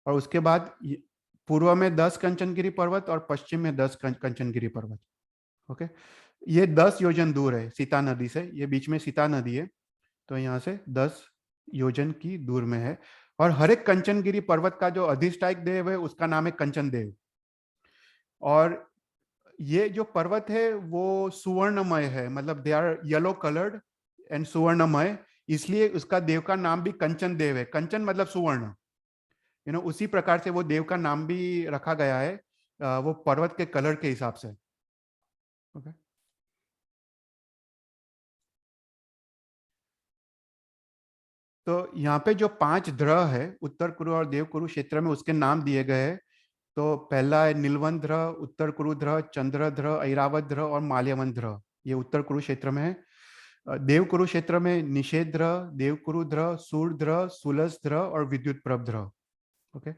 और उसके बाद पूर्व में 10 कंचनगिरी पर्वत और पश्चिम में 10 कंचनगिरी पर्वत। ओके, ये 10 योजन दूर है सीता नदी से, ये बीच में सीता नदी है, तो यहाँ से 10 योजन की दूर में है। और हर एक कंचनगिरी पर्वत का जो अधिष्ठायक देव है उसका नाम है कंचन देव। और ये जो पर्वत है वो सुवर्णमय है, मतलब they are yellow coloured and सुवर्णमय, इसलिए उसका देव का नाम भी कंचन देव है। कंचन मतलब सुवर्ण, उसी प्रकार से वो देव का नाम भी रखा गया है, वो पर्वत के कलर के हिसाब से। ओके, तो यहाँ पे जो 5 ध्रुव है उत्तर कुरु और देव कुरु क्षेत्र में, उसके नाम दिए गए हैं। तो पहला है नीलवन ध्रुव, उत्तर कुरु ध्रुव, चंद्र ध्रुव, ऐरावत ध्रुव और माल्यवन ध्रुव, ये उत्तर कुरु क्षेत्र में है। देव कुरु क्षेत्र में निषेध ध्रुव, देव कुरु ध्रुव, सूर्य ध्रुव, सुलस ध्रुव और विद्युत प्रभ ध्रुव। ओके,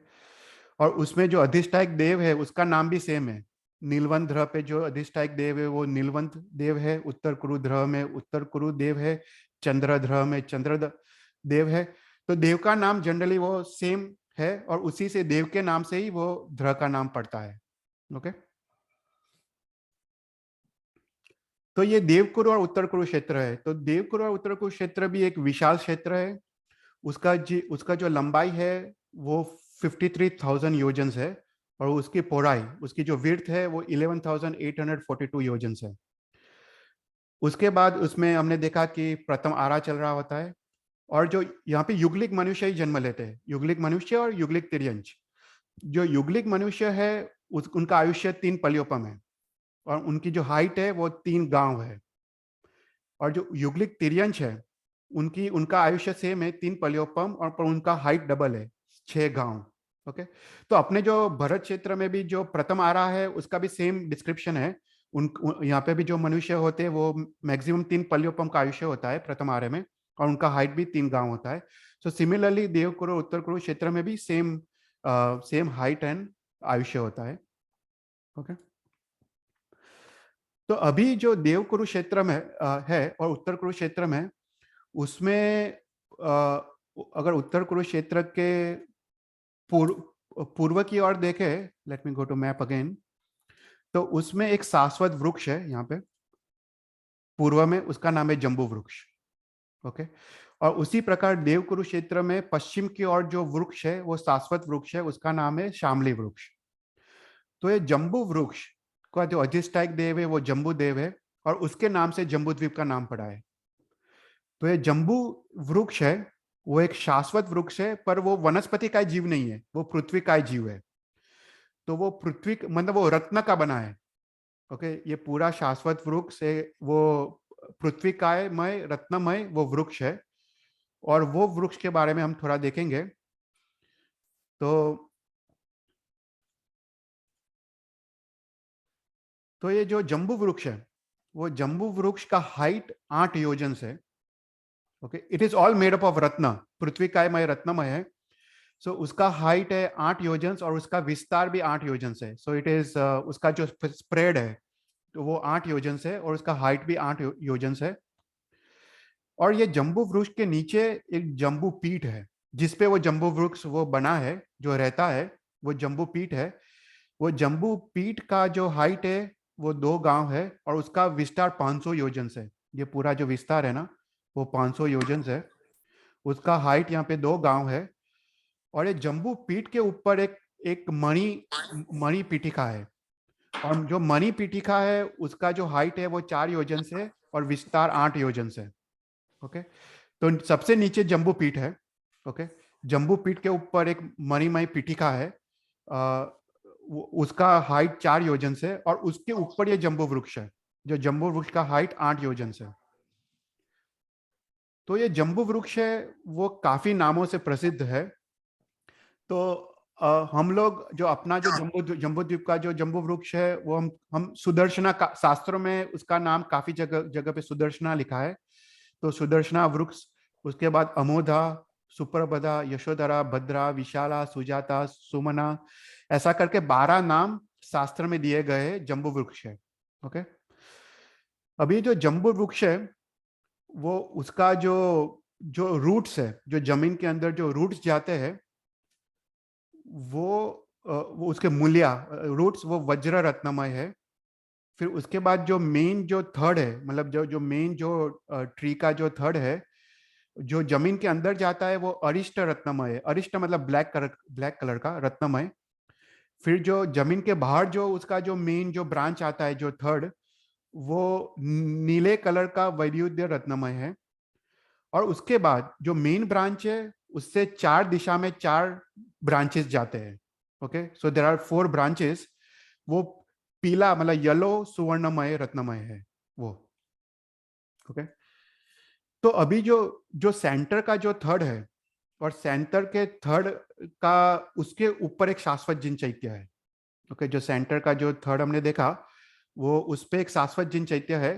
और उसमें जो अधिष्ठायक देव है उसका नाम भी सेम है। नीलवंत ध्रुव पे जो अधिष्ठायक देव है वो नीलवंत देव है, उत्तर कुरु ध्रुव में उत्तर कुरु देव है, चंद्र ध्रुव में चंद्र देव है। तो देव का नाम जनरली वो सेम है, और उसी से देव के नाम से ही वो ध्रुव का नाम पड़ता है। ओके, तो ये देवकुरु और उत्तर कुरु क्षेत्र है। तो देवकुरु और उत्तर कुरु क्षेत्र भी एक विशाल क्षेत्र है। उसका जो लंबाई है वो 53,000 योजन है, और उसकी पौड़ाई, उसकी जो विड्थ है वो 11,842 योजन है। उसके बाद उसमें हमने देखा कि प्रथम आरा चल रहा होता है, और जो यहाँ पे युगलिक मनुष्य ही जन्म लेते हैं, युगलिक मनुष्य और युगलिक तिर्यंच। जो युगलिक मनुष्य है उनका आयुष्य 3 पलियोपम है, और उनकी जो हाइट है वो 3 गांव है। और जो युगलिक तिर्यंच है उनका आयुष्य सेम है 3 पलियोपम, और पर उनका हाइट डबल है 6 गांव। ओके, तो अपने जो भरत क्षेत्र में भी जो प्रथम आ रहा है उसका भी सेम डिस्क्रिप्शन है। यहाँ पे भी जो मनुष्य होते हैं वो मैक्सिमम 3 पलियोपम का आयुष्य होता है प्रथम आर्य में, और उनका हाइट भी 3 गांव होता है। सो सिमिलरली देवकुरु उत्तर कुरु क्षेत्र में भी सेम हाइट एंड आयुष्य होता है। ओके, तो अभी जो देव कुरुक्षेत्र में है और उत्तर कुरुक्षेत्र में, उसमें अगर उत्तर कुरुक्षेत्र के पूर्व की ओर देखे, let me go to map again, तो उसमें एक शाश्वत वृक्ष है यहाँ पे पूर्व में, उसका नाम है जम्बू वृक्ष। ओके, और उसी प्रकार देव कुरुक्षेत्र में पश्चिम की ओर जो वृक्ष है वो शाश्वत वृक्ष है, उसका नाम है शामली वृक्ष। तो ये जम्बू वृक्ष का जो अधिष्ठायक देव है वो जम्बू देव है, और उसके नाम से जम्बू द्वीप का नाम पड़ा है। तो ये जम्बू वृक्ष है वो एक शाश्वत वृक्ष है, पर वो वनस्पति का जीव नहीं है, वो पृथ्वी का जीव है। तो वो पृथ्वी मतलब वो रत्न का बना है। ओके, ये पूरा शाश्वत वृक्ष है, वो पृथ्वी कायमय रत्नमय वो वृक्ष है, और वो वृक्ष के बारे में हम थोड़ा देखेंगे। तो ये जो जम्बू वृक्ष है वो जम्बू वृक्ष का हाइट 8 योजन है। Okay, it is all made up of ratna, पृथ्वी कायमय रत्नमय है। सो उसका हाइट है 8 योजन, और उसका विस्तार भी 8 योजन है। सो इट इज उसका जो स्प्रेड है तो वो 8 योजन है, और उसका हाइट भी 8 योजन है। और ये जम्बू वृक्ष के नीचे एक जम्बू पीठ है, जिसपे वो जम्बू वृक्ष वो बना है जो रहता है, वो जम्बू पीठ है। वो जम्बू पीठ का जो हाइट है वो 2 गांव है, और उसका विस्तार 500 योजन है। ये पूरा जो विस्तार है ना वो 500 योजन है। उसका हाइट यहाँ पे 2 गांव है, और ये जम्बू पीठ के ऊपर एक एक मणि पीठिका है, और जो मणि पीठिका है उसका जो हाइट है वो 4 योजन से और विस्तार 8 योजन से। ओके, तो सबसे नीचे जम्बू पीठ है। ओके, जम्बू पीठ के ऊपर एक मणिमय पीठिका है, उसका हाइट 4 योजन से, और उसके ऊपर ये जम्बू वृक्ष है, जो जम्बू वृक्ष का हाइट 8 योजन से। तो ये जम्बू वृक्ष है वो काफी नामों से प्रसिद्ध है। तो हम लोग जो अपना जो जम्बू द्वीप का जो जम्बू वृक्ष है वो हम सुदर्शना शास्त्रों में उसका नाम काफी जगह जगह पे सुदर्शना लिखा है। तो सुदर्शना वृक्ष, उसके बाद अमोधा, सुप्रबधा, यशोधरा, भद्रा, विशाला, सुजाता, सुमना, ऐसा करके 12 नाम शास्त्र में दिए गए जम्बू वृक्ष है। ओके, अभी जो जम्बू वृक्ष है वो उसका जो जो रूट्स है, जो जमीन के अंदर जो रूट्स जाते हैं, वो उसके मूल्य रूट्स वो वज्र रत्नमय है। फिर उसके बाद जो मेन जो थर्ड है, मतलब जो जो मेन जो ट्री का जो थर्ड है, जो जमीन के अंदर जाता है, वो अरिष्ट रत्नमय है। अरिष्ट मतलब ब्लैक कलर का रत्नमय। फिर जो जमीन के बाहर जो उसका जो मेन जो ब्रांच आता है, जो थर्ड, वो नीले कलर का वैद्युतीय रत्नमय है। और उसके बाद जो मेन ब्रांच है, उससे 4 दिशा में 4 ब्रांचेस जाते हैं। Okay, so there are 4 branches. वो पीला मतलब येलो सुवर्णमय रत्नमय है वो। ओके, तो अभी जो जो सेंटर का जो थर्ड है, और सेंटर के थर्ड का उसके ऊपर एक शाश्वत जिन चैत्य है। ओके, जो सेंटर का जो थर्ड हमने देखा, वो उस पे एक शाश्वत जिन चैत्य है।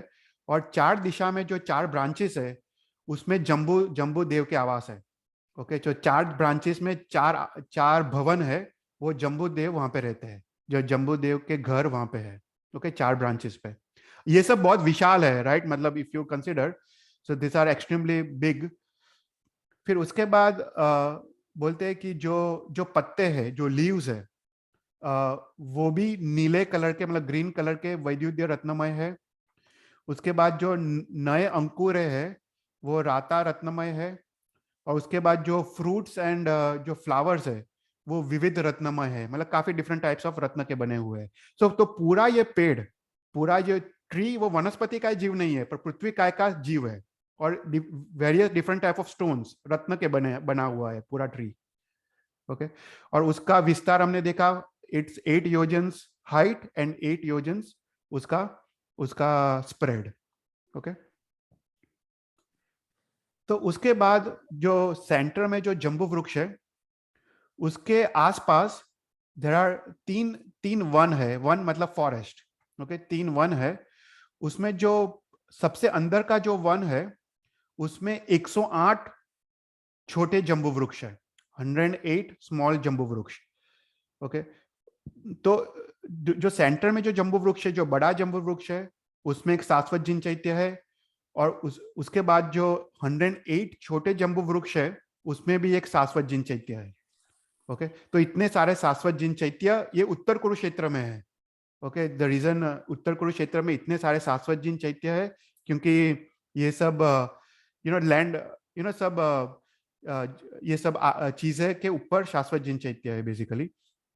और 4 दिशा में जो 4 ब्रांचेस है, उसमें जम्बू जम्बू देव के आवास है। ओके, जो 4 ब्रांचेस में 4 भवन है, वो जम्बू देव वहां पे रहते हैं। जो जम्बू देव के घर वहां पे है। ओके, 4 ब्रांचेस पे। ये सब बहुत विशाल है, राइट? मतलब if you consider, so this are extremely big. फिर उसके बाद बोलते हैं कि जो जो पत्ते हैं, जो लीव्स है, वो भी नीले कलर के, मतलब ग्रीन कलर के वैद्युतीय रत्नमय है। उसके बाद जो नए अंकुर है, वो राता रत्नमय है। और उसके बाद जो फ्रूट्स एंड जो फ्लावर्स है, वो विविध रत्नमय है। मतलब काफी डिफरेंट टाइप्स ऑफ रत्न के बने हुए हैं। सो तो पूरा ये पेड़, पूरा ये ट्री, वो वनस्पति का जीव नहीं है, पर पृथ्वी काय का जीव है। और various different type of stones रत्न के बना हुआ है पूरा ट्री। ओके, और उसका विस्तार हमने देखा, इट्स 8 योजन्स हाइट एंड 8 योजन्स उसका उसका स्प्रेड। ओके, तो उसके बाद जो सेंटर में जो जम्बू वृक्ष है, उसके आसपास देर आर तीन तीन वन है। वन मतलब फॉरेस्ट। ओके, 3 वन है। उसमें जो सबसे अंदर का जो वन है, उसमें 108 छोटे जम्बू वृक्ष है। 108 स्मॉल जम्बू वृक्ष। ओके, तो जो सेंटर में जो जम्बू वृक्ष है, जो बड़ा जम्बू वृक्ष है, उसमें एक शाश्वत जिन चैत्य है। और उसके बाद जो 108 छोटे जम्बू वृक्ष है, उसमें भी एक शाश्वत जिन चैत्य है। ओके, तो इतने सारे शाश्वत जिन चैत्य ये उत्तर कुरुक्षेत्र में है। ओके, द रीजन उत्तर कुरुक्षेत्र में इतने सारे शाश्वत जिन चैत्य है, क्योंकि ये सब लैंड, सब ये सब चीजें के ऊपर शाश्वत जिन चैत्य है बेसिकली।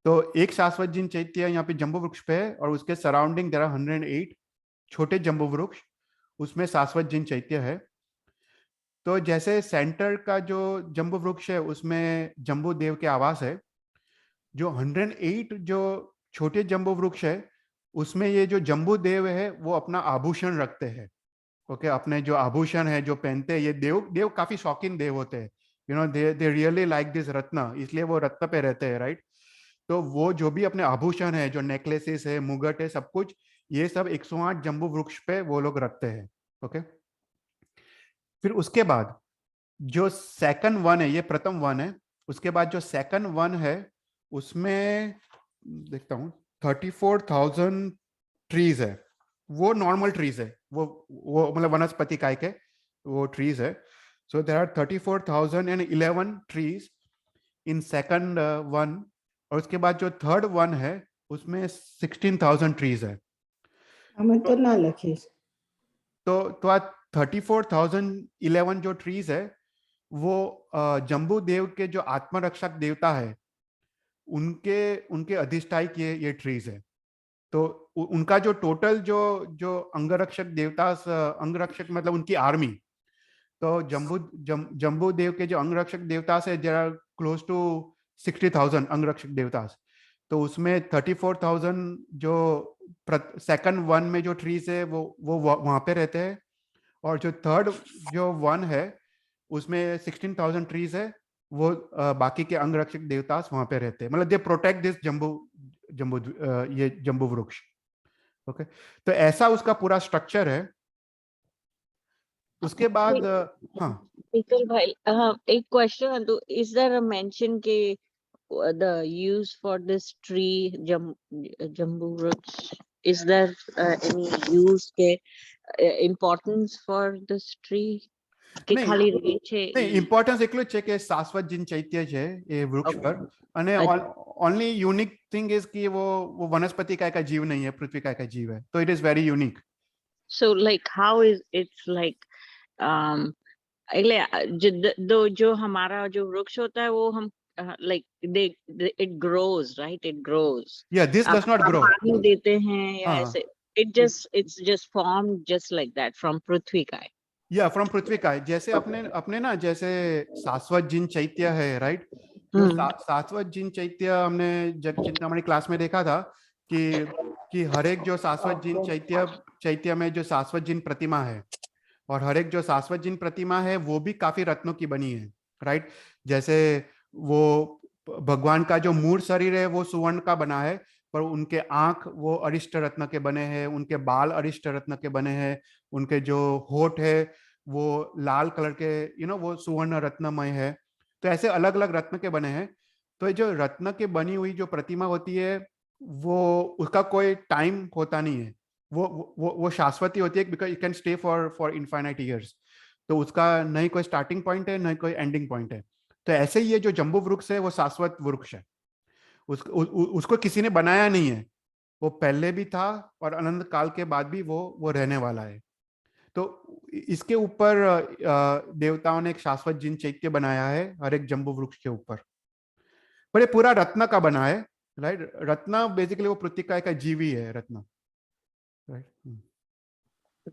तो एक शाश्वत जिन चैत्य यहाँ पे जम्बू वृक्ष पे है, और उसके सराउंडिंग देर आर 108 छोटे जम्बू वृक्ष, उसमें शाश्वत जिन चैत्य है। तो जैसे सेंटर का जो जम्बू वृक्ष है, उसमें जम्बू देव के आवास है। जो 108 जो छोटे जम्बू वृक्ष है, उसमें ये जो जम्बू देव है, वो अपना आभूषण रखते हैं। ओके, अपने जो आभूषण है जो पहनते हैं, ये देव देव काफी शौकीन देव होते हैं। दे रियली लाइक दिस रत्न, इसलिए वो रत्न पे रहते हैं, राइट? तो वो जो भी अपने आभूषण है, जो नेकलेसेस है, मुगट है, सब कुछ, ये सब 108 जम्बू वृक्ष पे वो लोग रखते हैं। ओके, फिर उसके बाद जो सेकंड वन है, ये प्रथम वन है। उसके बाद जो सेकंड वन है, उसमें देखता हूँ 34,000 ट्रीज है। वो नॉर्मल ट्रीज है, वो मतलब वनस्पति काय के वो ट्रीज है। So there are 34,011 trees in second one. और उसके बाद जो थर्ड वन है, उसमें 16,000 ट्रीज है। આમાં તો ના લખીશ. तो आज 34,011 जो ट्रीज है, वो जम्बू देव के जो आत्मरक्षक देवता है, उनके उनके अधिष्ठाई के ये ट्रीज है। तो उनका जो टोटल जो जो अंगरक्षक देवता, अंगरक्षक मतलब उनकी आर्मी। तो जम्बू देव के जो अंगरक्षक देवता है, देयर आर क्लोज टू 60,000 अंगरक्षक देवता। तो उसमें 34,000 जो सेकंड वन में जो ट्रीज है, वो वहां पे रहते हैं। और जो थर्ड जो वन है, उसमें 16,000 ट्रीज है। वो बाकी के अंगरक्षक देवता वहां पे रहते हैं। मतलब they protect this Jambu Jambu ये जम्बू वृक्ष। ओके, तो ऐसा उसका पूरा स्ट्रक्चर है। उसके बाद हाँ शेखर भाई, एक क्वेश्चन है तो इज देयर अ मेंशन के the use for this tree jambu roots, is there any use के importance for this tree કે નહીં ખાલી રહે છે નહીં ઈ? ઇમ્પોર્ટન્સ એટલું જ છે કે શાશ્વત જીન ચૈત્ય છે એ વૃક્ષ Okay. પર અને अच्छा. ઓનલી યુનિક થિંગ ઇઝ कि वो वनस्पति का जीव नहीं है, पृथ्वी का जीव है, तो it is very unique. So like how is it's like એટલે जो हमारा जो वृक्ष होता है वो हम like it grows, right? It grows. Yeah, this does not हम grow. पानी देते हैं या हाँ. ऐसे it's just formed just like that from पृथ्वी का. या फ्रॉम पृथ्वी का है. जैसे अपने अपने ना जैसे शाश्वत जिन चैत्य है, राइट? तो शाश्वत जिन चैत्य हमने जग चिंतामणि क्लास में देखा था कि हर एक जो शाश्वत जिन चैत्य में जो शाश्वत जिन प्रतिमा है और हर एक जो शाश्वत जिन प्रतिमा है वो भी काफी रत्नों की बनी है, राइट? जैसे वो भगवान का जो मूल शरीर है वो सुवर्ण का बना है, पर उनके आंख वो अरिष्ट रत्न के बने हैं, उनके बाल अरिष्ट रत्न के बने हैं, उनके जो होठ है वो लाल कलर के वो सुवर्ण रत्नमय है. तो ऐसे अलग अलग रत्न के बने हैं. तो ये जो रत्न के बनी हुई जो प्रतिमा होती है वो उसका कोई टाइम होता नहीं है, वो शाश्वती होती है, because it can stay for infinite years. तो उसका नहीं कोई स्टार्टिंग पॉइंट है नहीं कोई एंडिंग पॉइंट है. तो ऐसे ही ये जो जम्बू वृक्ष है वो शाश्वत वृक्ष है. उसको किसी ने बनाया नहीं है, वो पहले भी था और अनंत काल के बाद भी वो रहने वाला है. तो इसके ऊपर देवताओं ने एक शाश्वत जिन चैत्य बनाया है हर एक जम्बू वृक्ष के ऊपर. पर ये पूरा रत्न का बना है, राइट? रत्न बेसिकली वो पृथ्वी का जीवी है रत्न, राइट?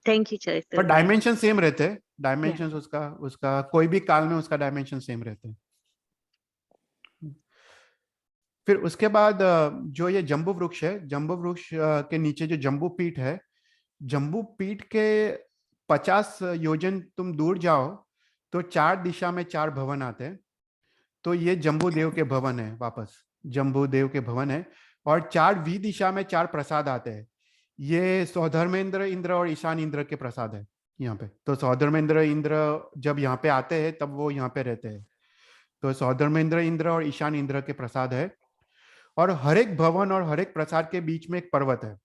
Thank you Chaitra. पर डायमेंशन सेम रहते हैं. डायमेंशन उसका कोई भी काल में उसका डायमेंशन सेम रहते हैं. फिर उसके बाद जो ये जम्बू वृक्ष है, जम्बू वृक्ष के नीचे जो जम्बू पीठ है, जम्बू पीठ के 50 योजन तुम दूर जाओ तो 4 दिशा में 4 भवन आते हैं. तो ये जम्बू देव के भवन है, वापस जम्बू देव के भवन है. और 4 वी दिशा में 4 प्रसाद आते हैं. ये सौधर्मेंद्र इंद्र और ईशान इंद्र के प्रसाद है यहाँ पे. तो सौधर्मेंद्र इंद्र जब यहाँ पे आते हैं तब वो यहाँ पे रहते हैं. तो सौधर्मेंद्र इंद्र और ईशान इंद्र के प्रसाद है. और हर एक भवन और हर एक प्रसाद के बीच में एक पर्वत है,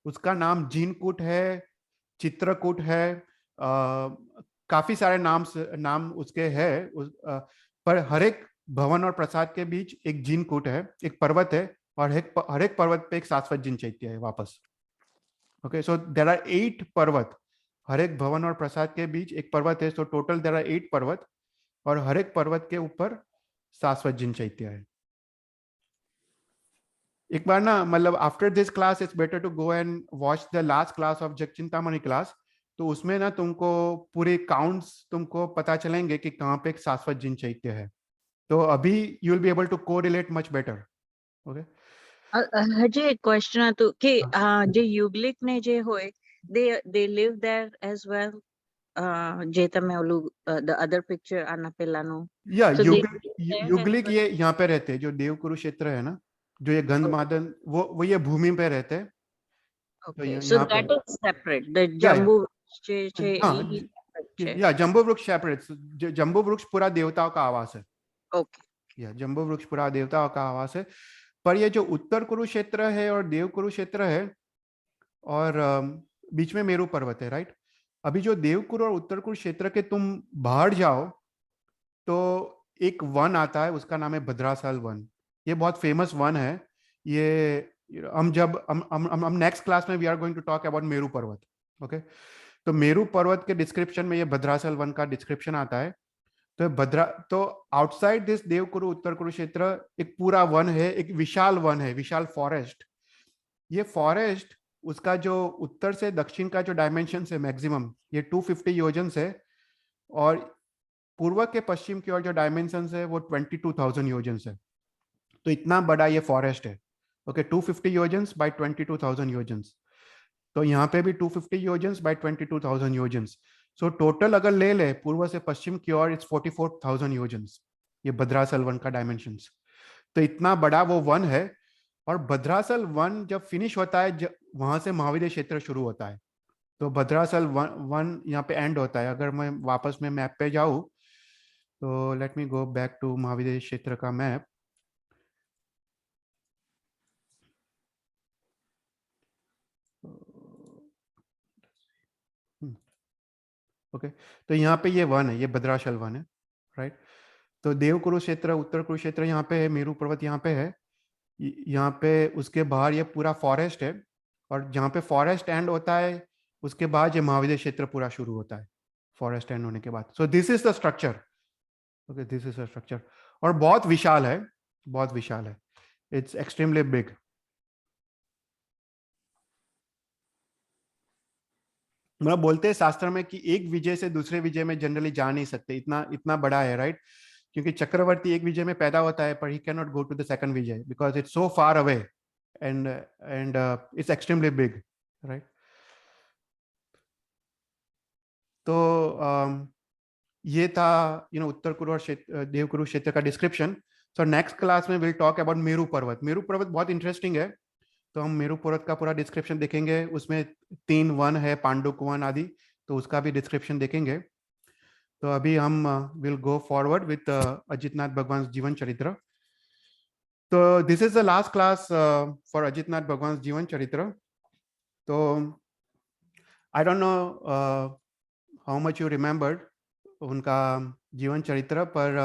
उसका नाम जीनकूट है, चित्रकूट है, काफी सारे नाम उसके है. पर हर एक भवन और प्रसाद के बीच एक जीनकूट है, एक पर्वत है, और हर एक पर्वत पे एक शाश्वत जिन चैत्य है वापस. ओके, सो देयर आर 8 पर्वत. हर एक भवन और प्रसाद के बीच एक पर्वत है. सो टोटल देयर आर 8 पर्वत और हर एक पर्वत के ऊपर शाश्वत जिन चैत्य है. एक बार ना मतलब after this class it's better to go and watch the last class of Jagchintamani class. तो उसमें ना तुमको पूरे काउंट्स तुमको पता चलेंगे कि कहाँ पे एक शाश्वत जिन चैत्य है. तो अभी you will be able to correlate much better. Okay, હજી એક ક્વેશ્ચન હતું કે જે યુગલિક ને જે હોય they live there as well. જે તમે ઓલું the other picture આના પેલાનું. या So they युगलिक live there as युगलिक well? ये यहाँ पे रहते हैं. जो देव कुरुक्षेत्र है ना, जो ये गंधमादन वो ये भूमि पे रहते हैं. Okay, यहाँ so पे that is separate. The या जम्बू જે છે हाँ ઈ separate છે. या जम्बू वृक्ष सेपरेट. जम्बू वृक्ष पूरा देवताओं का आवास है. Okay. या जम्बू वृक्ष पूरा देवताओं का आवास है. पर ये जो उत्तर कुरुक्षेत्र है और देव कुरुक्षेत्र है और बीच में मेरू पर्वत है, राइट? अभी जो देवकुरु और उत्तर कुरुक्षेत्र के तुम बाहर जाओ तो एक वन आता है, उसका नाम है भद्रासल वन. ये बहुत फेमस वन है. ये हम नेक्स्ट क्लास में we are going to talk about Meru पर्वत. ओके, तो मेरू पर्वत के डिस्क्रिप्शन में ये भद्रासल वन का डिस्क्रिप्शन आता है. तो आउटसाइड दिस देवकुरु उत्तर कुरुक्षेत्र एक पूरा वन है, एक विशाल वन है, विशाल फॉरेस्ट. ये फॉरेस्ट उसका जो उत्तर से दक्षिण का जो डायमेंशन है मैक्सिमम ये 250 योजन है, और पूर्व के पश्चिम की ओर जो डायमेंशन है वो 22,000 योजन है. तो इतना बड़ा ये फॉरेस्ट है. Okay, 250 yojans by 22,000 yojans. तो यहाँ पे भी 250 योजन्स बाय 22,000 योजन्स. सो टोटल अगर ले पूर्व से पश्चिम की ओर इट्स 44,000 योजन्स, ये भद्रासल वन का डायमेंशंस. तो इतना बड़ा वो वन है. और भद्रासल वन जब फिनिश होता है वहां से महाविद्य क्षेत्र शुरू होता है. तो भद्राचल वन यहाँ पे एंड होता है। अगर मैं वापस में मैप पे जाऊँ तो let me go back to महाविद्यालय क्षेत्र का मैप। ओके, तो यहाँ पे ये वन है, ये भद्राचल वन है, राइट। तो देव कुरुक्षेत्र, उत्तर कुरुक्षेत्र यहाँ पे है, मेरू पर्वत यहाँ पे है, यहाँ पे उसके बाहर ये पूरा फॉरेस्ट है, और जहाँ पे फॉरेस्ट एंड होता है उसके बाद ये महाविद्यालय क्षेत्र पूरा शुरू होता है, फॉरेस्ट एंड होने के बाद। So this is the structure. Okay, this is the structure, और बहुत विशाल है, बहुत विशाल है। It's extremely big. मतलब बोलते हैं शास्त्र में कि एक विजय से दूसरे विजय में जनरली जा नहीं सकते, इतना इतना बड़ा है, राइट। क्योंकि चक्रवर्ती एक विजय में पैदा होता है, पर he can not go to the second विजय because it's so far away and it's extremely big, right. तो ये था उत्तर कुरु और देव कुरु क्षेत्र का डिस्क्रिप्शन। सो नेक्स्ट क्लास में विल टॉक अबाउट मेरू पर्वत। मेरू पर्वत बहुत इंटरेस्टिंग है, तो हम मेरू पर्वत का पूरा डिस्क्रिप्शन देखेंगे। उसमें 3 वन है, पांडुक वन आदि, तो उसका भी डिस्क्रिप्शन देखेंगे। तो अभी हम will go forward with Ajitnath भगवान जीवन चरित्र। तो this is the last class for Ajitnath भगवान जीवन चरित्र। तो I don't know how much you remembered उनका जीवन चरित्र, पर